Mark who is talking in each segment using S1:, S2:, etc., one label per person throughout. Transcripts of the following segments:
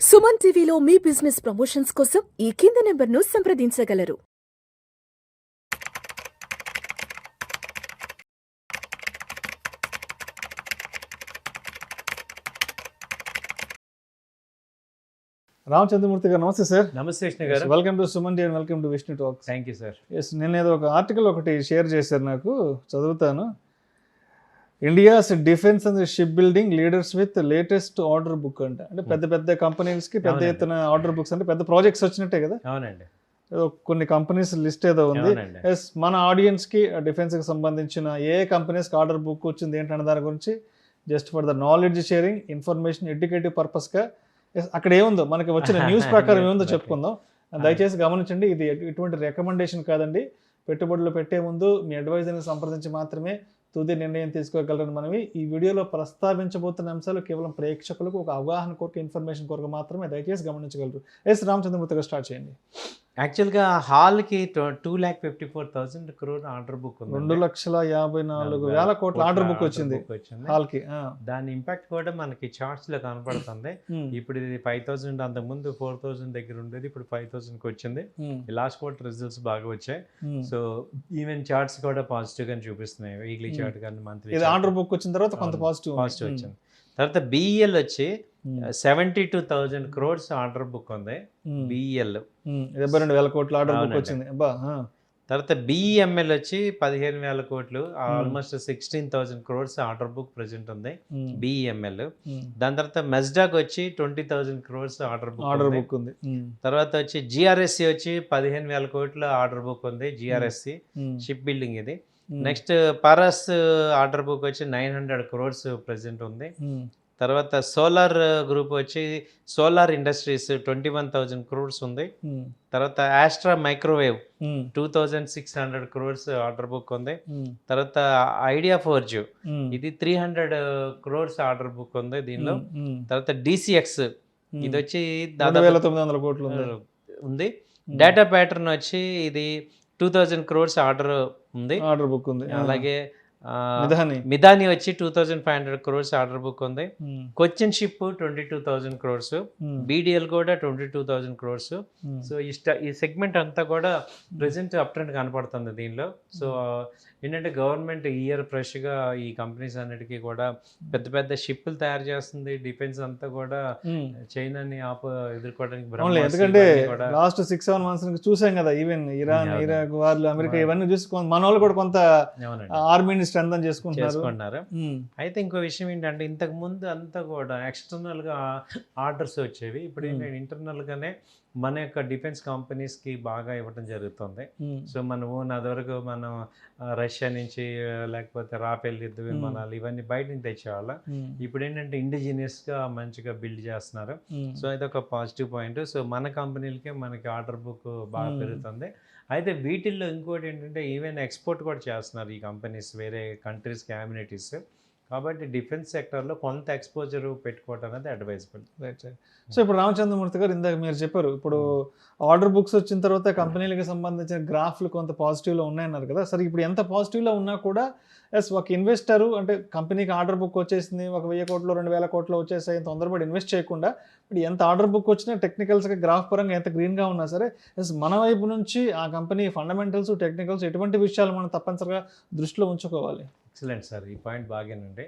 S1: సుమన్ టీవీలో మీ business promotions కోసం ఈ కింది నెంబర్ను సంప్రదించగలరు.
S2: రామచంద్రమూర్తి గారు నమస్తే సార్.
S3: నమస్తే విష్ణు గారు.
S2: Welcome to Suman T and welcome to Vishnu talks.
S3: Thank you sir.
S2: Yes, నేను ఏదో ఒక ఆర్టికల్ ఒకటి షేర్ చేశారు, నాకు చదువుతాను. India's defence and ship building leaders with latest order book అంటే పెద్ద పెద్ద కంపెనీస్కి పెద్ద ఎత్తున ఆర్డర్ బుక్స్ అంటే పెద్ద ప్రాజెక్ట్స్ వచ్చినట్టే కదా.
S3: అవునండి.
S2: ఏదో కొన్ని కంపెనీస్ లిస్ట్ ఏదో ఉంది. ఎస్, మన ఆడియన్స్కి డిఫెన్స్కి సంబంధించిన ఏ కంపెనీస్కి ఆర్డర్ బుక్ వచ్చింది ఏంటనే దాని గురించి just for the knowledge sharing, information, educative పర్పస్గా అక్కడ ఏముందో మనకి వచ్చిన న్యూస్ ప్రకారం ఏముందో చెప్పుకుందాం. దయచేసి గమనించండి, ఇది ఎటువంటి రికమెండేషన్ కాదండి. పెట్టుబడులు పెట్టే ముందు మీ అడ్వైజర్ని సంప్రదించి మాత్రమే తుది నిర్ణయం తీసుకోగలరని మనవి. ఈ వీడియోలో ప్రస్తావించబోతున్న అంశాలు కేవలం ప్రేక్షకులకు ఒక అవగాహన కొరకు, ఇన్ఫర్మేషన్ కొరకు మాత్రమే, దయచేసి గమనించగలరు. ఎస్, రామచంద్రమూర్తిగా స్టార్ట్ చేయండి.
S3: యాక్చువల్గా హాల్కి 2,54,000 crore ఆర్డర్ బుక్ ఉంది.
S2: 2,54,000 కోట్ల ఆర్డర్ బుక్ వచ్చింది హాల్కి.
S3: దాని ఇంపాక్ట్ కూడా మనకి చార్ట్స్ లో కనపడుతుంది. ఇప్పుడు ఇది 5,000, అంతకుముందు 4,000 దగ్గర ఉండేది, ఇప్పుడు 5,000కి వచ్చింది. లాస్ట్ క్వార్టర్ రిజల్ట్స్ బాగా వచ్చాయి. సో ఈవెన్ చార్ట్స్ కూడా పాజిటివ్ గానే చూపిస్తున్నాయి. వీక్లీ చార్ట్ కానీ మంత్లీ
S2: ఆర్డర్ బుక్ వచ్చిన తర్వాత కొంత పాజిటివ్
S3: వచ్చింది. తర్వాత బిఈఎల్ వచ్చి 72,000 crores ఆర్డర్ బుక్ ఉంది. బిఈఎల్
S2: 72,000 కోట్ల ఆర్డర్ బుక్ వచ్చింది.
S3: తర్వాత బిఈఎంఎల్ వచ్చి 15,000 కోట్లు, almost 16,000 crores order book present ఉంది బిఈఎంఎల్. దాని తర్వాత మెస్డాక్ వచ్చి 20,000 crores ఆర్డర్ బుక్ ఉంది. తర్వాత వచ్చి జిఆర్ఎస్సి వచ్చి 15,000 కోట్ల ఆర్డర్ బుక్ ఉంది. జిఆర్ఎస్సి షిప్ బిల్డింగ్ ఇది. నెక్స్ట్ పరస్ ఆర్డర్ బుక్ వచ్చి 900 crores ప్రెసెంట్ ఉంది. తర్వాత సోలార్ గ్రూప్ వచ్చి సోలార్ ఇండస్ట్రీస్ 21,000 crores ఉంది. తర్వాత ఆస్ట్రా మైక్రోవేవ్ 2,600 crores ఆర్డర్ బుక్ ఉంది. తర్వాత ఐడియా ఫోర్జ్ ఇది 300 crores ఆర్డర్ బుక్ ఉంది దీనిలో. తర్వాత డిసిఎక్స్ ఇది వచ్చి దాదాపు
S2: 900 కోట్లు
S3: ఉంది. డేటా ప్యాటర్న్ వచ్చి ఇది 2,000 crores ఆర్డర్ ఉంది,
S2: ఆర్డర్ బుక్ ఉంది.
S3: అలాగే మిదాని వచ్చి 2,500 crores ఆర్డర్ బుక్ ఉంది. కొచ్చిన్ షిప్ 22,000 crores, బీడిఎల్ కూడా 22,000 crores. సో ఈ సెగ్మెంట్ అంతా కూడా ప్రెసెంట్ అప్ ట్రెండ్ కనపడుతుంది దీనిలో. సో ఏంటంటే గవర్నమెంట్ ఇయర్ ఫ్రెష్గా ఈ కంపెనీస్ అన్నిటికీ కూడా పెద్ద పెద్ద షిప్లు తయారు చేస్తుంది. డిఫెన్స్ అంతా కూడా చైనాని ఎదుర్కోవడానికి,
S2: ఎందుకంటే లాస్ట్ 6-7 months నుంచి చూసాం కదా, ఈవెన్ ఇరాన్, ఇరాక్ వాళ్ళు, అమెరికా ఇవన్నీ చూసి మన వాళ్ళు కూడా కొంత ఆర్మీని స్ట్రెంథన్ చేసుకుంటున్నారు.
S3: అయితే ఇంకో విషయం ఏంటంటే ఇంతకు ముందు అంతా కూడా ఎక్స్టర్నల్ గా ఆర్డర్స్ వచ్చేవి. ఇప్పుడు ఏంటంటే ఇంటర్నల్ గానే మన యొక్క డిఫెన్స్ కంపెనీస్కి బాగా ఇవ్వడం జరుగుతుంది. సో మన ఓన్ అదివరకు మనం రష్యా నుంచి లేకపోతే రాఫెల్ యుద్ధ విమానాలు ఇవన్నీ బయట నుంచి తెచ్చేవాళ్ళం. ఇప్పుడు ఏంటంటే ఇండిజినియస్గా మంచిగా బిల్డ్ చేస్తున్నారు. సో ఇది ఒక పాజిటివ్ పాయింట్. సో మన కంపెనీలకే మనకి ఆర్డర్ బుక్ బాగా పెరుగుతుంది. అయితే వీటిల్లో ఇంకోటి ఏంటంటే ఈవెన్ ఎక్స్పోర్ట్ కూడా చేస్తున్నారు ఈ కంపెనీస్ వేరే కంట్రీస్కి, కమ్యూనిటీస్. కాబట్టి డిఫెన్స్ సెక్టర్లో కొంత ఎక్స్పోజర్ పెట్టుకోవడం అనేది అడ్వైజబుల్.
S2: రైట్. సో ఇప్పుడు రామచంద్రమూర్తి గారు, ఇందాక మీరు చెప్పారు, ఇప్పుడు ఆర్డర్ బుక్స్ వచ్చిన తర్వాత కంపెనీలకు సంబంధించిన గ్రాఫ్లు కొంత పాజిటివ్లో ఉన్నాయన్నారు కదా. సరే, ఇప్పుడు ఎంత పాజిటివ్లో ఉన్నా కూడా ఎస్, ఒక ఇన్వెస్టరు అంటే కంపెనీకి ఆర్డర్ బుక్ వచ్చేసింది, 1,000 కోట్లు 2,000 కోట్లు వచ్చేసాయి, తొందరపడి ఇన్వెస్ట్ చేయకుండా ఇప్పుడు ఎంత ఆర్డర్ బుక్ వచ్చినా టెక్నికల్స్గా గ్రాఫ్ పరంగా ఎంత గ్రీన్గా ఉన్నా సరే, ఎస్ మన వైపు నుంచి ఆ కంపెనీ ఫండమెంటల్స్, టెక్నికల్స్ ఎటువంటి విషయాలు మనం తప్పనిసరిగా దృష్టిలో ఉంచుకోవాలి.
S3: ఎక్సలెంట్ సార్, ఈ పాయింట్ బాగానండి.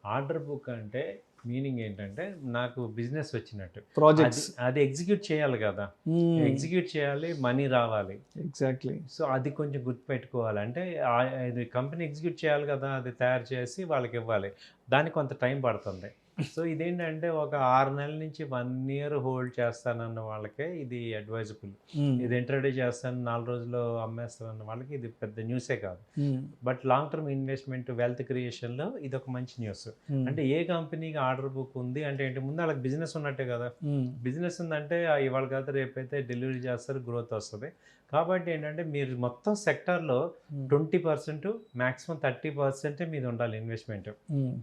S3: ఆర్డర్ బుక్ అంటే మీనింగ్ ఏంటంటే నాకు బిజినెస్ వచ్చినట్టు,
S2: ప్రాజెక్ట్స్
S3: అది ఎగ్జిక్యూట్ చేయాలి కదా, ఎగ్జిక్యూట్ చేయాలి, మనీ రావాలి.
S2: ఎగ్జాక్ట్లీ.
S3: సో అది కొంచెం గుర్తుపెట్టుకోవాలి. అంటే ఇది కంపెనీ ఎగ్జిక్యూట్ చేయాలి కదా, అది తయారు చేసి వాళ్ళకి ఇవ్వాలి, దానికి కొంత టైం పడుతుంది. సో ఇదేంటంటే ఒక 6 నెలల నుంచి 1 year హోల్డ్ చేస్తానన్న వాళ్ళకే ఇది అడ్వైజబుల్. ఇది ఇంట్రడ్యూస్ చేస్తాను 4 రోజుల్లో అమ్మేస్తానన్న వాళ్ళకి ఇది పెద్ద న్యూసే కాదు. But long term investment, wealth క్రియేషన్లో ఇది ఒక మంచి న్యూస్. అంటే ఏ కంపెనీకి ఆర్డర్ బుక్ ఉంది అంటే ఏంటి, ముందు వాళ్ళకి బిజినెస్ ఉన్నట్టే కదా. బిజినెస్ ఉందంటే ఇవాళ కాదు రేపైతే డెలివరీ చేస్తారు, గ్రోత్ వస్తుంది. కాబట్టి ఏంటంటే మీరు మొత్తం సెక్టార్లో 20%, మ్యాక్సిమం 30% మీద ఉండాలి ఇన్వెస్ట్మెంట్.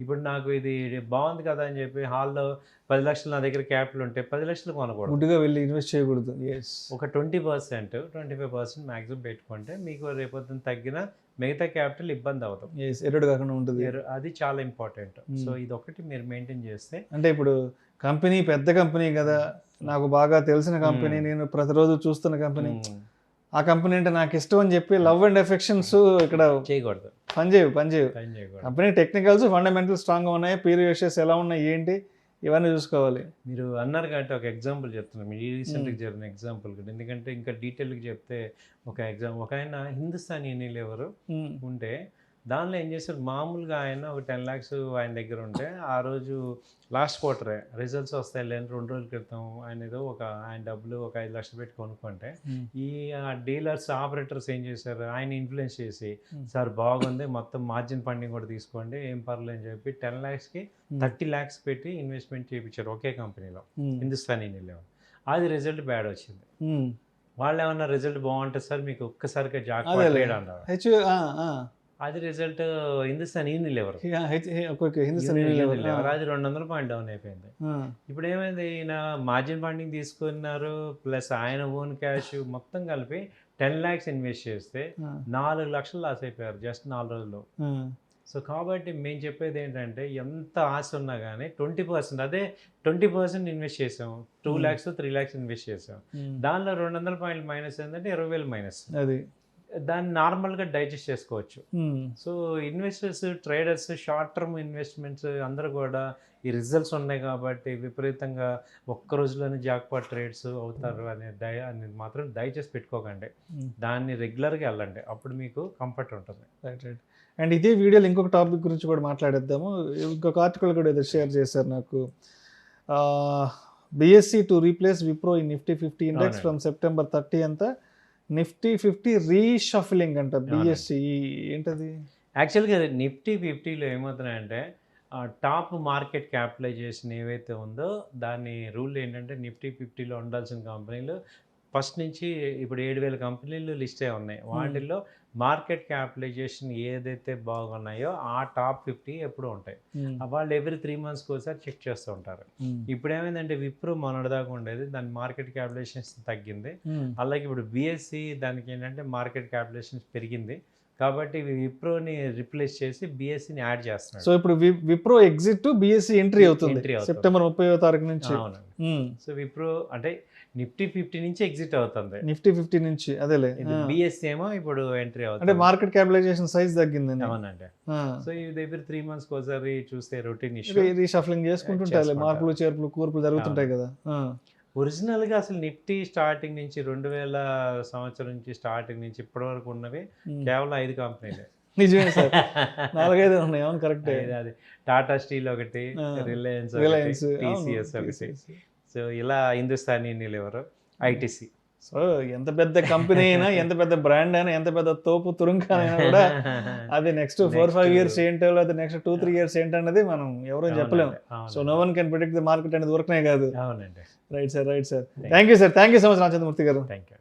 S3: ఇప్పుడు నాకు ఇది బాగుంది కదా అని చెప్పి హాల్లో 10 లక్షలు నా దగ్గర క్యాపిటల్ ఉంటే 10 లక్షలు కొనకూడదు,
S2: గుడ్డుగా వెళ్ళి ఇన్వెస్ట్ చేయకూడదు.
S3: ఒక 20%, 25% మ్యాక్సిమం పెట్టుకుంటే మీకు రేపొద్దున తగ్గిన మిగతా క్యాపిటల్ ఇబ్బంది అవుతాం,
S2: ఎరుడు కాకుండా ఉంటుంది.
S3: అది చాలా ఇంపార్టెంట్. సో ఇది ఒకటి మీరు మెయింటైన్ చేస్తే,
S2: అంటే ఇప్పుడు కంపెనీ పెద్ద కంపెనీ కదా, నాకు బాగా తెలిసిన కంపెనీ, నేను ప్రతిరోజు చూస్తున్న కంపెనీ, ఆ కంపెనీ అంటే నాకు ఇష్టం అని చెప్పి లవ్ అండ్ ఎఫెక్షన్స్ ఇక్కడ
S3: చేయకూడదు,
S2: పనిచేయవు.
S3: పని చేయకూడదు.
S2: కంపెనీ టెక్నికల్స్ ఫండమెంటల్ స్ట్రాంగ్గా ఉన్నాయి, పీర్ రేషియోస్ ఎలా ఉన్నాయి ఏంటి ఇవన్నీ చూసుకోవాలి.
S3: మీరు అన్నారు కాబట్టి ఒక ఎగ్జాంపుల్ చెప్తున్నాను, మీ రీసెంట్గా జరిగిన ఎగ్జాంపుల్ కూడా, ఎందుకంటే ఇంకా డీటెయిల్గా చెప్తే ఒక ఆయన హిందుస్థాన్ యూనిలివర్ ఉంటే దానిలో ఏం చేశారు, మామూలుగా ఆయన ఒక 10 lakhs ఆయన దగ్గర ఉంటే ఆ రోజు లాస్ట్ క్వార్టరే రిజల్ట్స్ వస్తాయి లేని 2 రోజుల క్రితం ఆయన ఏదో ఆయన డబ్బులు ఒక 5 లక్షలు పెట్టి కొనుక్కుంటే ఈ డీలర్స్ ఆపరేటర్స్ ఏం చేశారు, ఆయన ఇన్ఫ్లుయెన్స్ చేసి సార్ బాగుంది మొత్తం మార్జిన్ ఫండింగ్ కూడా తీసుకోండి ఏం పర్లేదు అని చెప్పి 10 lakhsకి 30 lakhs పెట్టి ఇన్వెస్ట్మెంట్ చేయించారు ఒకే కంపెనీలో, హిందుస్థాన్ యూనిలివర్. అది రిజల్ట్ బ్యాడ్ వచ్చింది. వాళ్ళు ఏమన్నా రిజల్ట్ బాగుంటుంది సార్ మీకు ఒక్కసారిగా జాక్పాట్ రేట్ అన్నారు, అది రిజల్ట్ హిందుస్థాన్ యూనిలివర్ అది 200 పాయింట్ డౌన్ అయిపోయింది. ఇప్పుడు ఏమైంది, ఈయన మార్జిన్ ఫండింగ్ తీసుకున్నారు ప్లస్ ఆయన ఓన్ క్యాష్ మొత్తం కలిపి 10 lakhs ఇన్వెస్ట్ చేస్తే 4 లక్షలు లాస్ అయిపోయారు జస్ట్ 4 రోజుల్లో. సో కాబట్టి మేము చెప్పేది ఏంటంటే ఎంత ఆశ ఉన్నా కానీ 20%, అదే 20% ఇన్వెస్ట్ చేసాం, 2 lakhs 3 lakhs ఇన్వెస్ట్ చేసాం, దానిలో 200 పాయింట్లు మైనస్ ఏంటంటే 20,000 మైనస్. అది దాన్ని నార్మల్గా డైజెస్ట్ చేసుకోవచ్చు. So investors, traders, short term investments అందరూ కూడా ఈ రిజల్ట్స్ ఉన్నాయి కాబట్టి విపరీతంగా ఒక్క రోజులోనే జాక్పాట్ ట్రేడ్స్ అవుతారు అనేది మాత్రం దయచేసి పెట్టుకోకండి, దాన్ని రెగ్యులర్గా వెళ్ళండి, అప్పుడు మీకు కంఫర్ట్ ఉంటుంది.
S2: Right right. అండ్ ఇదే వీడియోలో ఇంకొక టాపిక్ గురించి కూడా మాట్లాడేద్దాము. ఇంకొక ఆర్టికల్ కూడా ఏదో షేర్ చేశారు నాకు, BSE to replace Wipro in Nifty 50 index from September 30 అంతా నిఫ్టీ 50 రీషఫలింగ్ అంట. BSE ఏంటది?
S3: యాక్చువల్గా నిఫ్టీ 50లో ఏమవుతున్నాయంటే టాప్ మార్కెట్ క్యాపిటలైజేషన్ ఏవైతే ఉందో దాని రూల్ ఏంటంటే నిఫ్టీ 50లో ఉండాల్సిన కంపెనీలు ఫస్ట్ నుంచి ఇప్పుడు 7,000 కంపెనీలు లిస్ట్ అయి ఉన్నాయి, వాటిల్లో మార్కెట్ క్యాపిటలైజేషన్ ఏదైతే బాగున్నాయో ఆ టాప్ 50 ఎప్పుడు ఉంటాయి. వాళ్ళు ఎవ్రీ 3 monthsకి ఒకసారి చెక్ చేస్తూ ఉంటారు. ఇప్పుడు ఏమైందంటే విప్రో మొన్నటిదాకా ఉండేది, దాని మార్కెట్ క్యాపిటలైజేషన్స్ తగ్గింది, అలాగే ఇప్పుడు BSE దానికి ఏంటంటే మార్కెట్ క్యాపిటలైజేషన్స్ పెరిగింది కాబట్టి విప్రోని రిప్లేస్ చేసి BSEని యాడ్ చేస్తున్నారు.
S2: సో ఇప్పుడు విప్రో ఎగ్జిట్ BSE ఎంట్రీ అవుతుంది September 30వ నుంచి.
S3: సో విప్రో అంటే నిఫ్టీ 50 నుంచి ఎగ్జిట్ అవుతుంది,
S2: నిఫ్టీ 50 నుంచి. అదేలే,
S3: BSE ఏమో ఇప్పుడు ఎంట్రీ అవుతుంది,
S2: అంటే మార్కెట్ క్యాపిటలైజేషన్ సైజ్ తగ్గింది.
S3: అవునండి. సో ఇది ఎవరి 3 monthsకి ఒకసారి చూస్తే రొటీన్ ఇష్యూ
S2: రీషఫలింగ్ చేసుకుంటుంటాయి, మార్పులు చేర్పులు కూర్పులు జరుగుతుంటాయి కదా.
S3: ఒరిజినల్గా అసలు నిఫ్టీ స్టార్టింగ్ నుంచి 2000 సంవత్సరం నుంచి స్టార్టింగ్ నుంచి ఇప్పటి వరకు ఉన్నవి కేవలం 5 కంపెనీలే.
S2: నిజమే సార్, 4-5 ఉన్నాయి. అవును, కరెక్ట్.
S3: అది టాటా స్టీల్ ఒకటి, రిలయన్స్, TCS ఒకటి, సో ఇలా హిందుస్థాన్ యూనిలివర్, ITC.
S2: సో ఎంత పెద్ద కంపెనీ అయినా, ఎంత పెద్ద బ్రాండ్ అయినా, ఎంత పెద్ద తోపు తురుంకానైనా కూడా అది నెక్స్ట్ 4-5 years ఏంటో, లేదా నెక్స్ట్ 2-3 years ఏంటన్నది మనం ఎవరూ చెప్పలేము. So no one can predict the market అనేది ఊరకనే కాదు.
S3: అవునండి.
S2: Right sir, right sir. Thank you sir, thank you so much Ramachandramurthy garu.
S3: Thank you.